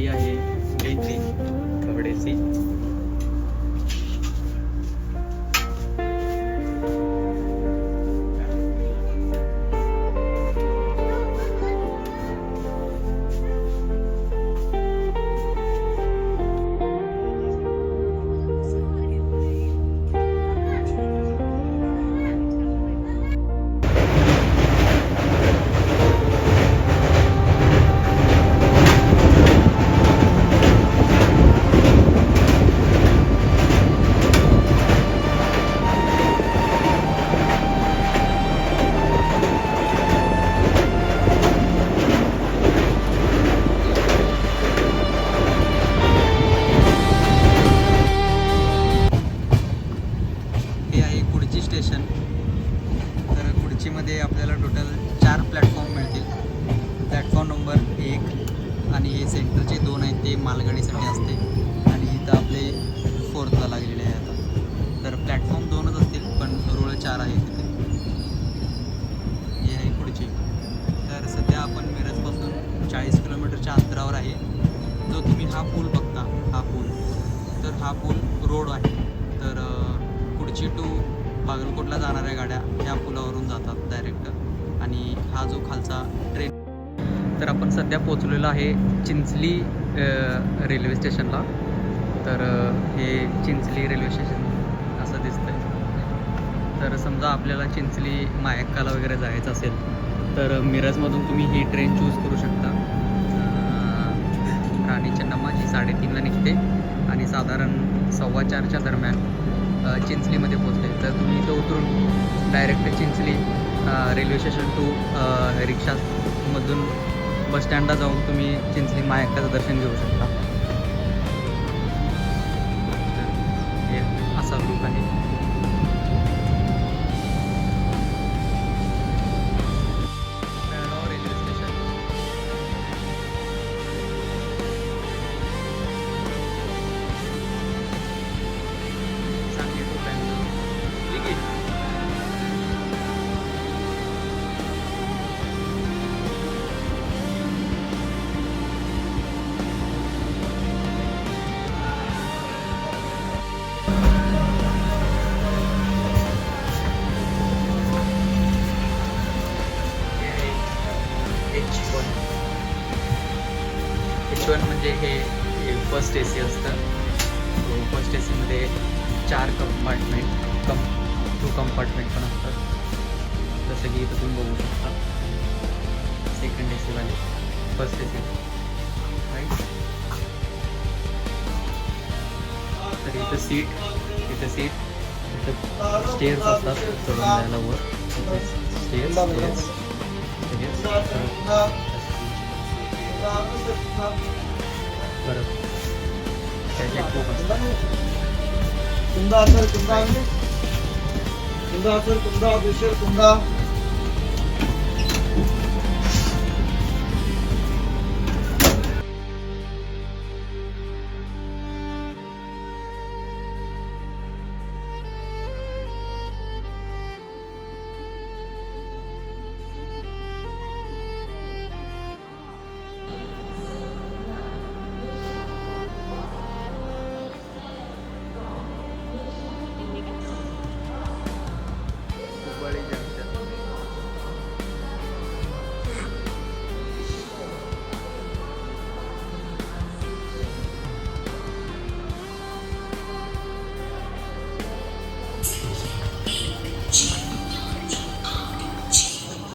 ही आहे B3 कवडेची. Station. तर कुडचीमध्ये आपल्याला टोटल 4 प्लॅटफॉर्म मिळतील. प्लॅटफॉर्म नंबर 1 आणि हे सेंटरचे 2 आहेत ते मालगाडीसाठी असते आणि इथं आपले 4ला लागलेले आहे आता. तर प्लॅटफॉर्म 2च असतील पण रुळ 4 आहे तिथे. हे आहे कुडची. तर सध्या आपण मिरजपासून 40 किलोमीटरच्या अंतरावर आहे. जो तुम्ही हा पूल बघता, हा पूल, तर हा पूल रोड आहे. तर कुडची टू बागलकोटला जाणाऱ्या गाड्या ह्या पुलावरून जातात डायरेक्ट. आणि हा जो खालचा ट्रेन. तर आपण सध्या पोचलेलो आहे चिंचली रेल्वे स्टेशनला. तर हे चिंचली रेल्वे स्टेशन असं दिसतंय. तर समजा आपल्याला चिंचली मायक्काला वगैरे जायचं असेल तर मिरजमधून तुम्ही ही ट्रेन चूज करू शकता. राणी चेन्नम्मा जी 3:30ला निघते आणि साधारण 4:15च्या दरम्यान चिंचलीमध्ये पोचले. तर तुम्ही इथं उतरून direct Chinchli railway station to रिक्षामधून बसस्टँडला जाऊन तुम्ही चिंचली मायक्काचं दर्शन घेऊ शकता. तर हे असा रूट आहे. Railway station. Sangli to Bengaluru. ठीक आहे. H1 म्हणजे हे फर्स्ट AC असतं. फर्स्ट ACमध्ये 4 कंपार्टमेंट, 2 कंपार्टमेंट पण असतात. जसं की इथं तुम्ही बघू शकता. सेकंड AC वाले, फर्स्ट AC, राईट. तर इथं सीट, इथं स्टेअर्स असतात चढून जायला वर. स्टेअर्स बरं. त्याचे खूप असतात. कुंदा असेल, कुंदा असेल, कुंदा